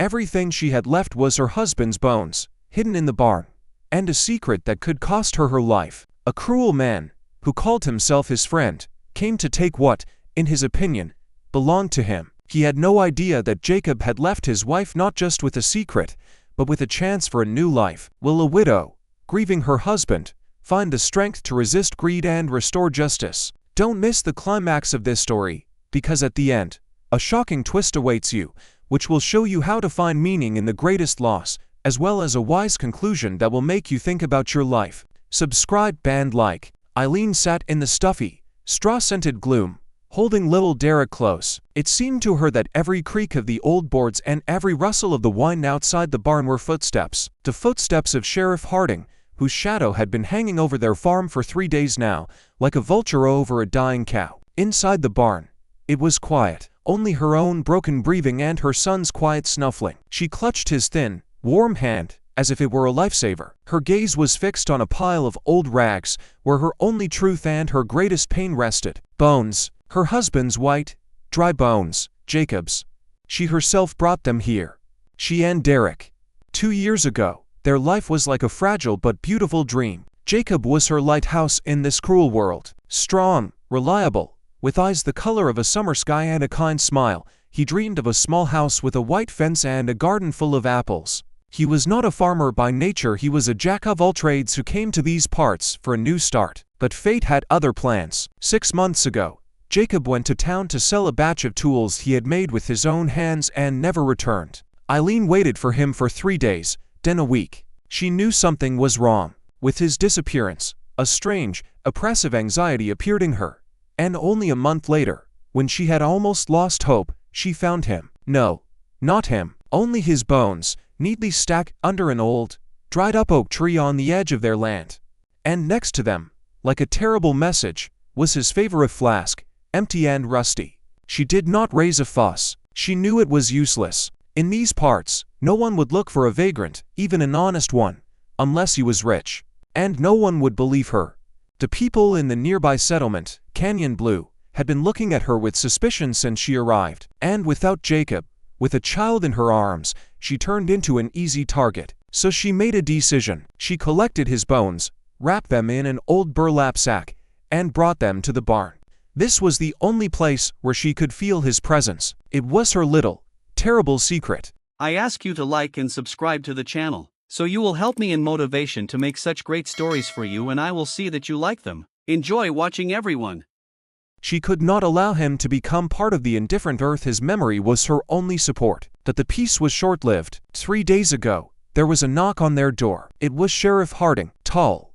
Everything she had left was her husband's bones, hidden in the barn, and a secret that could cost her her life. A cruel man, who called himself his friend, came to take what, in his opinion, belonged to him. He had no idea that Jacob had left his wife not just with a secret, but with a chance for a new life. Will a widow, grieving her husband, find the strength to resist greed and restore justice? Don't miss the climax of this story, because at the end, a shocking twist awaits you, which will show you how to find meaning in the greatest loss, as well as a wise conclusion that will make you think about your life. Subscribe and like. Eileen sat in the stuffy, straw-scented gloom, holding little Derek close. It seemed to her that every creak of the old boards and every rustle of the wine outside the barn were footsteps. The footsteps of Sheriff Harding, whose shadow had been hanging over their farm for 3 days now, like a vulture over a dying cow. Inside the barn, it was quiet. Only her own broken breathing and her son's quiet snuffling. She clutched his thin, warm hand, as if it were a lifesaver. Her gaze was fixed on a pile of old rags, where her only truth and her greatest pain rested. Bones. Her husband's white, dry bones. Jacob's. She herself brought them here. She and Derek. 2 years ago, their life was like a fragile but beautiful dream. Jacob was her lighthouse in this cruel world. Strong, reliable, with eyes the color of a summer sky and a kind smile, he dreamed of a small house with a white fence and a garden full of apples. He was not a farmer by nature, he was a jack-of-all-trades who came to these parts for a new start. But fate had other plans. 6 months ago, Jacob went to town to sell a batch of tools he had made with his own hands and never returned. Eileen waited for him for 3 days, then a week. She knew something was wrong. With his disappearance, a strange, oppressive anxiety appeared in her. And only a month later, when she had almost lost hope, she found him. No, not him. Only his bones, neatly stacked under an old, dried-up oak tree on the edge of their land. And next to them, like a terrible message, was his favorite flask, empty and rusty. She did not raise a fuss. She knew it was useless. In these parts, no one would look for a vagrant, even an honest one, unless he was rich. And no one would believe her. The people in the nearby settlement, Canyon Blue, had been looking at her with suspicion since she arrived. And without Jacob, with a child in her arms, she turned into an easy target. So she made a decision. She collected his bones, wrapped them in an old burlap sack, and brought them to the barn. This was the only place where she could feel his presence. It was her little, terrible secret. I ask you to like and subscribe to the channel, so you will help me in motivation to make such great stories for you, and I will see that you like them. Enjoy watching, everyone. She could not allow him to become part of the indifferent earth. His memory was her only support. But the peace was short-lived. 3 days ago, there was a knock on their door. It was Sheriff Harding, tall,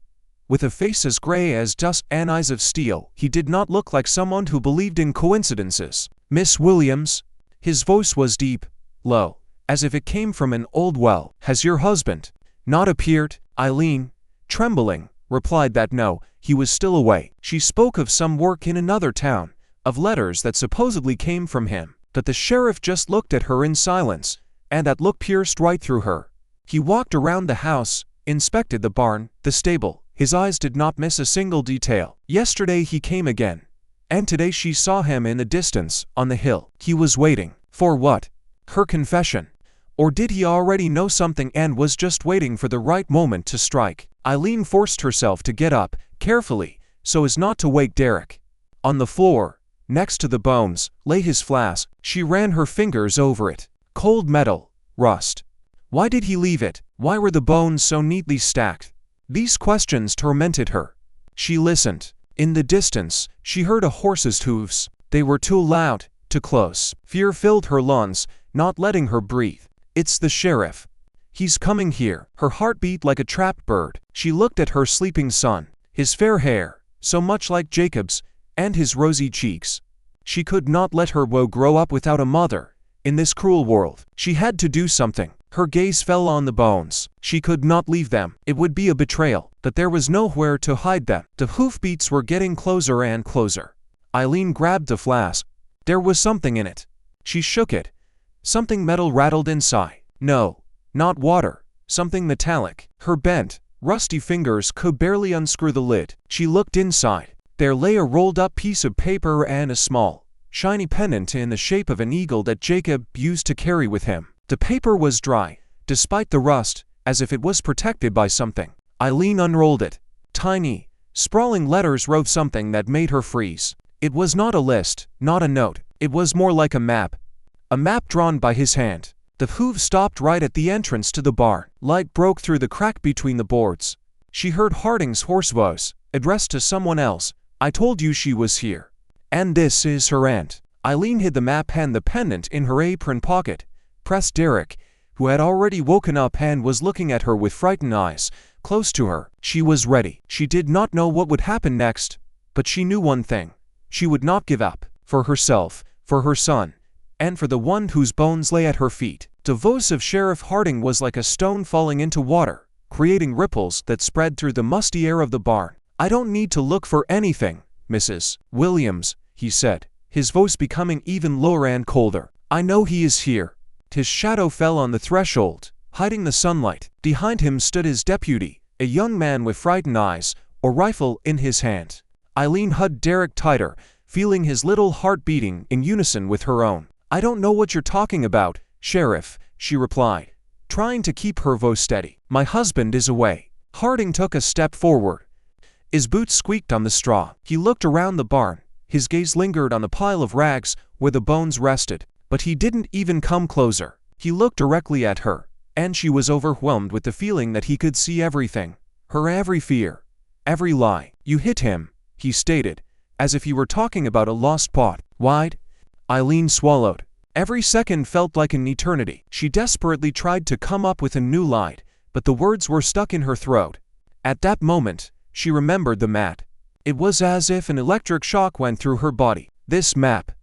with a face as gray as dust and eyes of steel. He did not look like someone who believed in coincidences. Miss Williams? His voice was deep, low, as if it came from an old well. Has your husband not appeared? Eileen, trembling, replied that no, he was still away. She spoke of some work in another town, of letters that supposedly came from him. But the sheriff just looked at her in silence, and that look pierced right through her. He walked around the house, inspected the barn, the stable. His eyes did not miss a single detail. Yesterday he came again, and today she saw him in the distance, on the hill. He was waiting. For what? Her confession. Or did he already know something and was just waiting for the right moment to strike? Eileen forced herself to get up, carefully, so as not to wake Derek. On the floor, next to the bones, lay his flask. She ran her fingers over it. Cold metal, rust. Why did he leave it? Why were the bones so neatly stacked? These questions tormented her. She listened. In the distance, she heard a horse's hooves. They were too loud, too close. Fear filled her lungs, not letting her breathe. It's the sheriff. He's coming here. Her heart beat like a trapped bird. She looked at her sleeping son, his fair hair, so much like Jacob's, and his rosy cheeks. She could not let her woe grow up without a mother. In this cruel world, she had to do something. Her gaze fell on the bones. She could not leave them. It would be a betrayal, but there was nowhere to hide them. The hoofbeats were getting closer and closer. Eileen grabbed the flask. There was something in it. She shook it. Something metal rattled inside. No, not water. Something metallic. Her bent, rusty fingers could barely unscrew the lid. She looked inside. There lay a rolled-up piece of paper and a small, shiny pendant in the shape of an eagle that Jacob used to carry with him. The paper was dry, despite the rust, as if it was protected by something. Eileen unrolled it. Tiny, sprawling letters wrote something that made her freeze. It was not a list, not a note. It was more like a map. A map drawn by his hand. The hooves stopped right at the entrance to the barn. Light broke through the crack between the boards. She heard Harding's hoarse voice, addressed to someone else. I told you she was here. And this is her aunt. Eileen hid the map and the pendant in her apron pocket, pressed Derek, who had already woken up and was looking at her with frightened eyes, close to her. She was ready. She did not know what would happen next, but she knew one thing. She would not give up. For herself, for her son, and for the one whose bones lay at her feet. The voice of Sheriff Harding was like a stone falling into water, creating ripples that spread through the musty air of the barn. I don't need to look for anything, Mrs. Williams, he said, his voice becoming even lower and colder. I know he is here. His shadow fell on the threshold, hiding the sunlight. Behind him stood his deputy, a young man with frightened eyes, a rifle in his hand. Eileen hugged Derek tighter, feeling his little heart beating in unison with her own. I don't know what you're talking about, Sheriff, she replied, trying to keep her voice steady. My husband is away. Harding took a step forward. His boots squeaked on the straw. He looked around the barn. His gaze lingered on the pile of rags where the bones rested. But he didn't even come closer. He looked directly at her, and she was overwhelmed with the feeling that he could see everything. Her every fear, every lie. You hit him, he stated, as if he were talking about a lost pot. Why'd? Eileen swallowed. Every second felt like an eternity. She desperately tried to come up with a new lie, but the words were stuck in her throat. At that moment, she remembered the map. It was as if an electric shock went through her body. This map.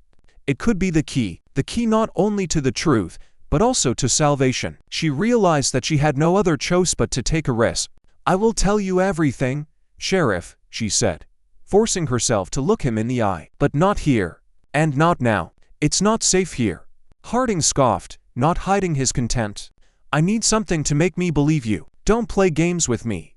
It could be the key not only to the truth, but also to salvation. She realized that she had no other choice but to take a risk. I will tell you everything, Sheriff, she said, forcing herself to look him in the eye. But not here. And not now. It's not safe here. Harding scoffed, not hiding his contempt. I need something to make me believe you. Don't play games with me.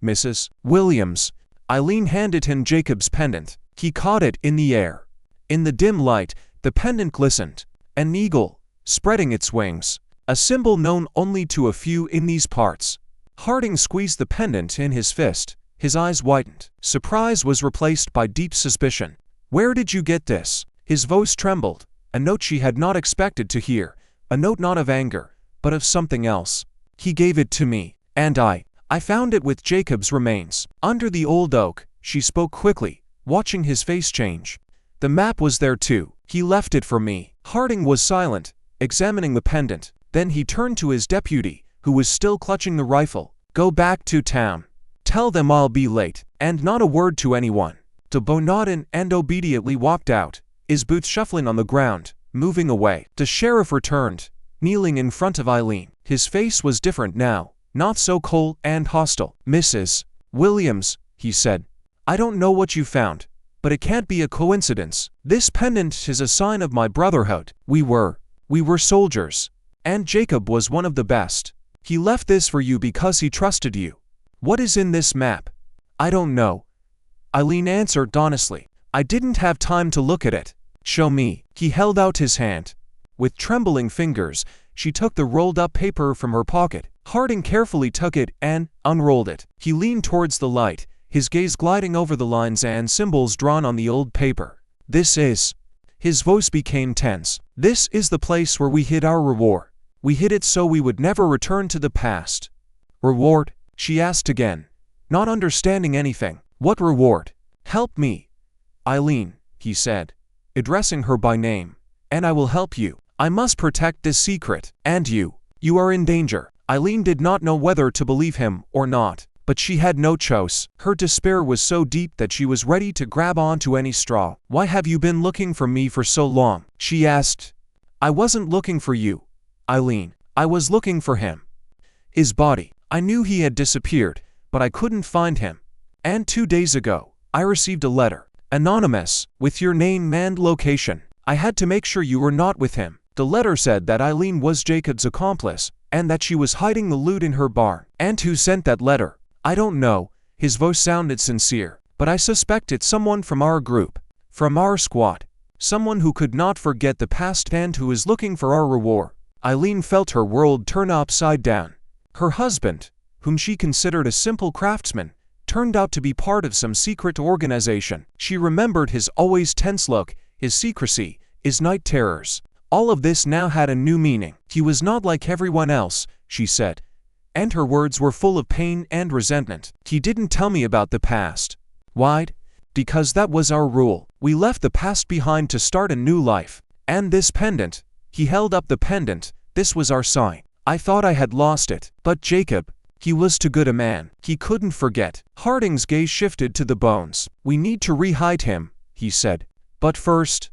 Mrs. Williams. Eileen handed him Jacob's pendant. He caught it in the air. In the dim light, the pendant glistened. An eagle, spreading its wings. A symbol known only to a few in these parts. Harding squeezed the pendant in his fist. His eyes widened. Surprise was replaced by deep suspicion. Where did you get this? His voice trembled. A note she had not expected to hear. A note not of anger, but of something else. He gave it to me, and I found it with Jacob's remains. Under the old oak, she spoke quickly, watching his face change. The map was there too. He left it for me. Harding was silent, examining the pendant. Then he turned to his deputy, who was still clutching the rifle. Go back to town. Tell them I'll be late, and not a word to anyone. Debo nodded and obediently walked out, his boots shuffling on the ground, moving away. The sheriff returned, kneeling in front of Eileen. His face was different now, not so cold and hostile. Mrs. Williams, he said, I don't know what you found, but it can't be a coincidence. This pendant is a sign of my brotherhood. We were soldiers, and Jacob was one of the best. He left this for you because he trusted you. What is in this map? I don't know. Eileen answered honestly. I didn't have time to look at it. Show me. He held out his hand. With trembling fingers, she took the rolled-up paper from her pocket. Harding carefully took it and unrolled it. He leaned towards the light, his gaze gliding over the lines and symbols drawn on the old paper. This is. His voice became tense. This is the place where we hid our reward. We hid it so we would never return to the past. Reward? She asked again, not understanding anything. What reward? Help me. Eileen, he said, addressing her by name. And I will help you. I must protect this secret. And you. You are in danger. Eileen did not know whether to believe him or not, but she had no choice. Her despair was so deep that she was ready to grab onto any straw. Why have you been looking for me for so long? She asked. I wasn't looking for you, Eileen. I was looking for him. His body. I knew he had disappeared, but I couldn't find him. And 2 days ago, I received a letter. Anonymous, with your name and location. I had to make sure you were not with him. The letter said that Eileen was Jacob's accomplice, and that she was hiding the loot in her barn. And who sent that letter? I don't know. His voice sounded sincere. But I suspect it's someone from our group. From our squad. Someone who could not forget the past and who is looking for our reward. Eileen felt her world turn upside down. Her husband, whom she considered a simple craftsman, turned out to be part of some secret organization. She remembered his always tense look, his secrecy, his night terrors. All of this now had a new meaning. He was not like everyone else, she said, and her words were full of pain and resentment. He didn't tell me about the past. Why? Because that was our rule. We left the past behind to start a new life. And this pendant, he held up the pendant, this was our sign. I thought I had lost it. But Jacob, he was too good a man. He couldn't forget. Harding's gaze shifted to the bones. We need to rehide him, he said. But first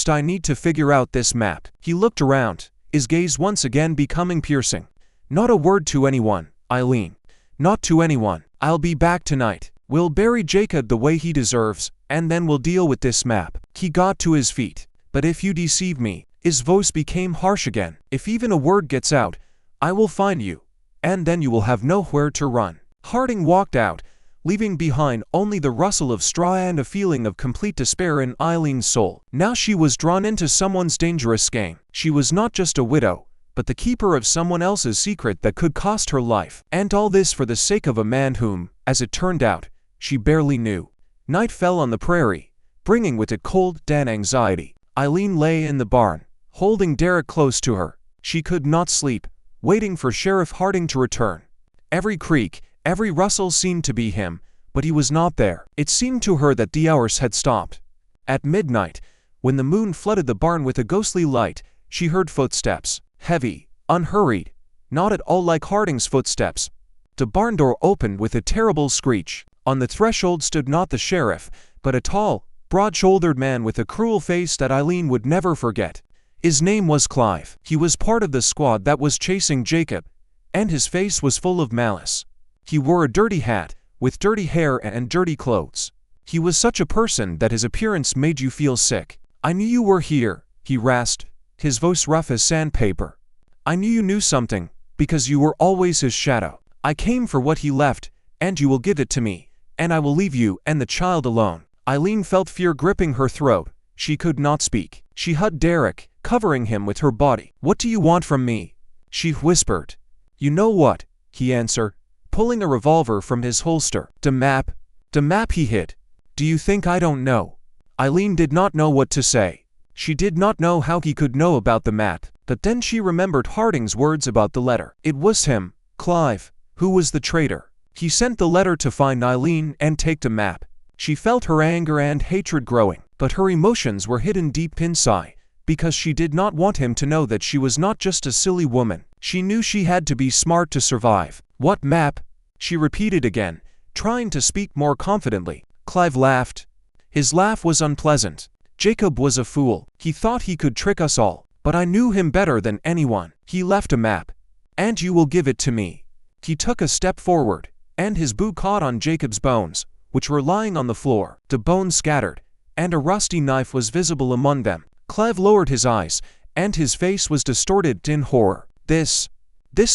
I need to figure out this map. He looked around, his gaze once again becoming piercing. Not a word to anyone, Eileen. Not to anyone. I'll be back tonight. We'll bury Jacob the way he deserves, and then we'll deal with this map. He got to his feet. But if you deceive me, his voice became harsh again. If even a word gets out, I will find you, and then you will have nowhere to run. Harding walked out, leaving behind only the rustle of straw and a feeling of complete despair in Eileen's soul. Now she was drawn into someone's dangerous game. She was not just a widow, but the keeper of someone else's secret that could cost her life. And all this for the sake of a man whom, as it turned out, she barely knew. Night fell on the prairie, bringing with it cold, damp anxiety. Eileen lay in the barn, holding Derek close to her. She could not sleep, waiting for Sheriff Harding to return. Every creak, every rustle seemed to be him, but he was not there. It seemed to her that the hours had stopped. At midnight, when the moon flooded the barn with a ghostly light, she heard footsteps, heavy, unhurried, not at all like Harding's footsteps. The barn door opened with a terrible screech. On the threshold stood not the sheriff, but a tall, broad-shouldered man with a cruel face that Eileen would never forget. His name was Clive. He was part of the squad that was chasing Jacob, and his face was full of malice. He wore a dirty hat, with dirty hair and dirty clothes. He was such a person that his appearance made you feel sick. I knew you were here, he rasped, his voice rough as sandpaper. I knew you knew something, because you were always his shadow. I came for what he left, and you will give it to me, and I will leave you and the child alone. Eileen felt fear gripping her throat. She could not speak. She hugged Derek, covering him with her body. What do you want from me? She whispered. You know what, he answered, pulling a revolver from his holster. The map, he hid. Do you think I don't know? Eileen did not know what to say. She did not know how he could know about the map, but then she remembered Harding's words about the letter. It was him, Clive, who was the traitor. He sent the letter to find Eileen and take the map. She felt her anger and hatred growing, but her emotions were hidden deep inside, because she did not want him to know that she was not just a silly woman. She knew she had to be smart to survive. What map? She repeated again, trying to speak more confidently. Clive laughed. His laugh was unpleasant. Jacob was a fool. He thought he could trick us all, but I knew him better than anyone. He left a map, and you will give it to me. He took a step forward, and his boot caught on Jacob's bones, which were lying on the floor. The bones scattered, and a rusty knife was visible among them. Clive lowered his eyes, and his face was distorted in horror. This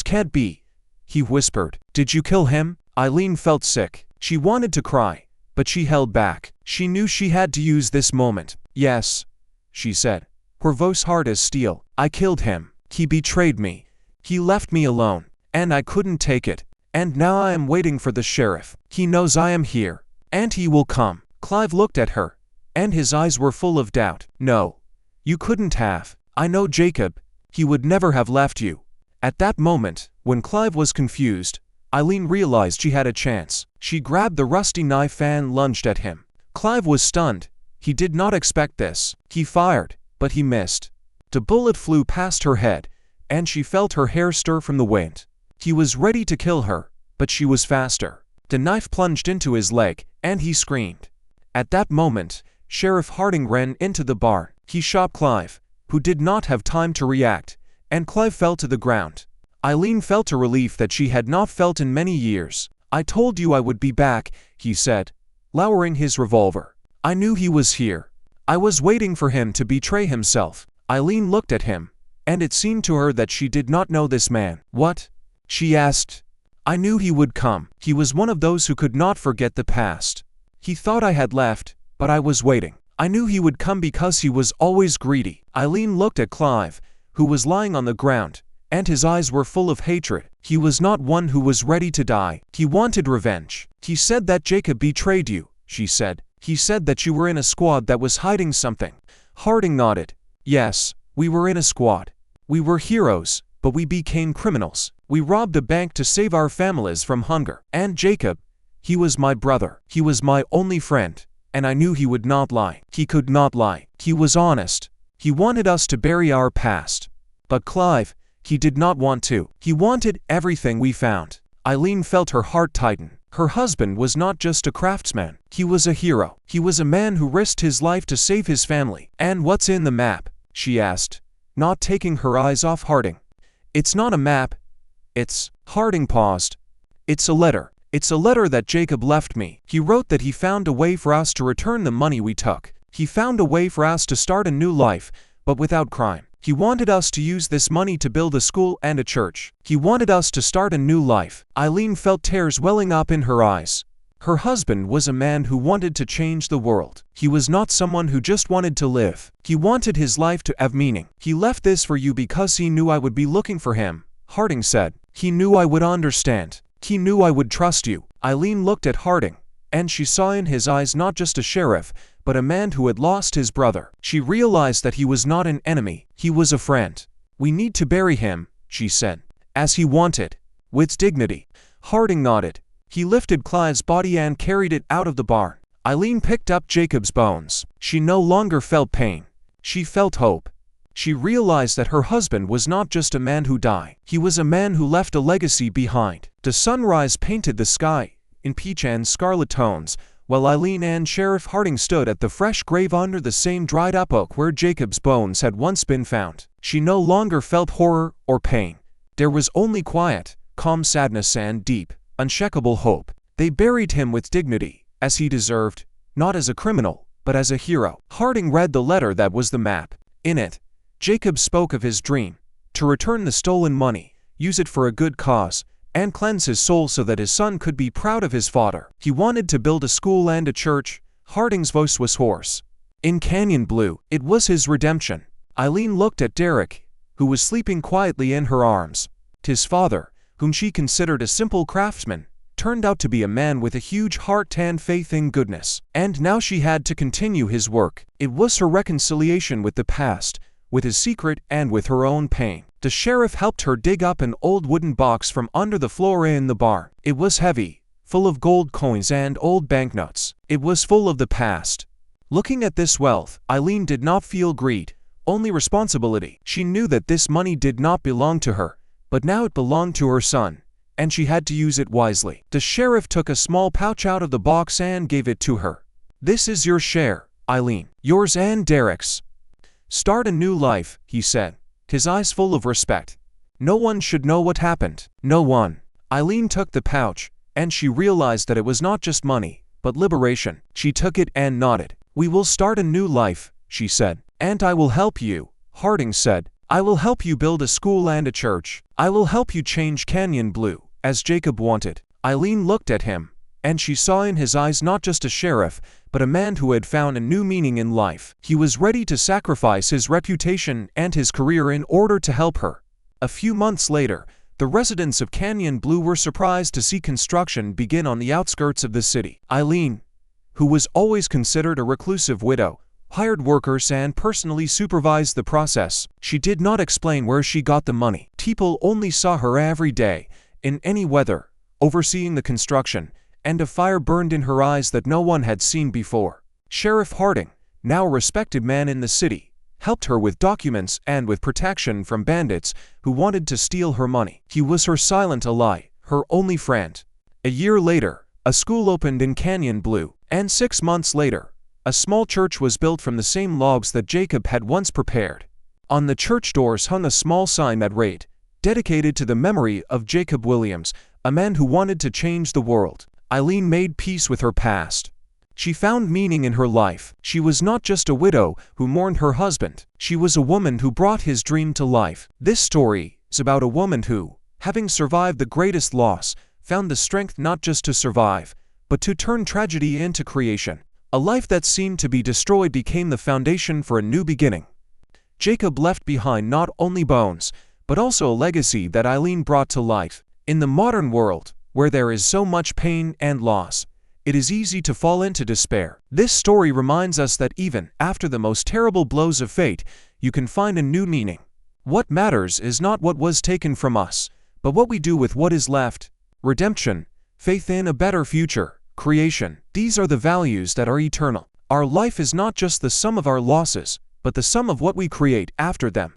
can't be, he whispered. Did you kill him? Eileen felt sick. She wanted to cry, but she held back. She knew she had to use this moment. Yes, she said, her voice hard as steel. I killed him. He betrayed me. He left me alone, and I couldn't take it. And now I am waiting for the sheriff. He knows I am here, and he will come. Clive looked at her, and his eyes were full of doubt. No, you couldn't have. I know Jacob. He would never have left you. At that moment, when Clive was confused, Eileen realized she had a chance. She grabbed the rusty knife and lunged at him. Clive was stunned. He did not expect this. He fired, but he missed. The bullet flew past her head, and she felt her hair stir from the wind. He was ready to kill her, but she was faster. The knife plunged into his leg, and he screamed. At that moment, Sheriff Harding ran into the barn. He shot Clive, who did not have time to react, and Clive fell to the ground. Eileen felt a relief that she had not felt in many years. I told you I would be back, he said, lowering his revolver. I knew he was here. I was waiting for him to betray himself. Eileen looked at him, and it seemed to her that she did not know this man. What? She asked. I knew he would come. He was one of those who could not forget the past. He thought I had left, but I was waiting. I knew he would come because he was always greedy. Eileen looked at Clive, who was lying on the ground, and his eyes were full of hatred. He was not one who was ready to die. He wanted revenge. He said that Jacob betrayed you, she said. He said that you were in a squad that was hiding something. Harding nodded. Yes, we were in a squad. We were heroes, but we became criminals. We robbed a bank to save our families from hunger. And Jacob, he was my brother. He was my only friend. And I knew he would not lie. He could not lie. He was honest. He wanted us to bury our past. But Clive, he did not want to. He wanted everything we found. Eileen felt her heart tighten. Her husband was not just a craftsman. He was a hero. He was a man who risked his life to save his family. And what's in the map? She asked, not taking her eyes off Harding. It's not a map. It's… Harding paused. It's a letter. It's a letter that Jacob left me. He wrote that he found a way for us to return the money we took. He found a way for us to start a new life, but without crime. He wanted us to use this money to build a school and a church. He wanted us to start a new life. Eileen felt tears welling up in her eyes. Her husband was a man who wanted to change the world. He was not someone who just wanted to live. He wanted his life to have meaning. He left this for you because he knew I would be looking for him, Harding said. He knew I would understand. He knew I would trust you. Eileen looked at Harding, and she saw in his eyes not just a sheriff, but a man who had lost his brother. She realized that he was not an enemy. He was a friend. We need to bury him, she said, as he wanted, with dignity. Harding nodded. He lifted Clive's body and carried it out of the barn. Eileen picked up Jacob's bones. She no longer felt pain. She felt hope. She realized that her husband was not just a man who died. He was a man who left a legacy behind. The sunrise painted the sky in peach and scarlet tones, while Eileen and Sheriff Harding stood at the fresh grave under the same dried-up oak where Jacob's bones had once been found. She no longer felt horror or pain. There was only quiet, calm sadness and deep, unshakable hope. They buried him with dignity, as he deserved, not as a criminal, but as a hero. Harding read the letter that was the map. In it, Jacob spoke of his dream, to return the stolen money, use it for a good cause, and cleanse his soul so that his son could be proud of his father. He wanted to build a school and a church. Harding's voice was hoarse. In Canyon Blue, it was his redemption. Eileen looked at Derek, who was sleeping quietly in her arms. His father, whom she considered a simple craftsman, turned out to be a man with a huge heart and faith in goodness. And now she had to continue his work. It was her reconciliation with the past, with his secret and with her own pain. The sheriff helped her dig up an old wooden box from under the floor in the barn. It was heavy, full of gold coins and old banknotes. It was full of the past. Looking at this wealth, Eileen did not feel greed, only responsibility. She knew that this money did not belong to her, but now it belonged to her son, and she had to use it wisely. The sheriff took a small pouch out of the box and gave it to her. This is your share, Eileen. Yours and Derek's. Start a new life, he said, his eyes full of respect. No one should know what happened. No one. Eileen took the pouch, and she realized that it was not just money, but liberation. She took it and nodded. We will start a new life, she said. And I will help you, Harding said. I will help you build a school and a church. I will help you change Canyon Blue, as Jacob wanted. Eileen looked at him, and she saw in his eyes not just a sheriff, but a man who had found a new meaning in life. He was ready to sacrifice his reputation and his career in order to help her. A few months later, the residents of Canyon Blue were surprised to see construction begin on the outskirts of the city. Eileen, who was always considered a reclusive widow, hired workers and personally supervised the process. She did not explain where she got the money. People only saw her every day, in any weather, overseeing the construction, and a fire burned in her eyes that no one had seen before. Sheriff Harding, now a respected man in the city, helped her with documents and with protection from bandits who wanted to steal her money. He was her silent ally, her only friend. A year later, a school opened in Canyon Blue, and 6 months later, a small church was built from the same logs that Jacob had once prepared. On the church doors hung a small sign that read, "Dedicated to the memory of Jacob Williams, a man who wanted to change the world." Eileen made peace with her past. She found meaning in her life. She was not just a widow who mourned her husband. She was a woman who brought his dream to life. This story is about a woman who, having survived the greatest loss, found the strength not just to survive, but to turn tragedy into creation. A life that seemed to be destroyed became the foundation for a new beginning. Jacob left behind not only bones, but also a legacy that Eileen brought to life. In the modern world, where there is so much pain and loss, it is easy to fall into despair. This story reminds us that even after the most terrible blows of fate, you can find a new meaning. What matters is not what was taken from us, but what we do with what is left. Redemption, faith in a better future, creation, these are the values that are eternal. Our life is not just the sum of our losses, but the sum of what we create after them.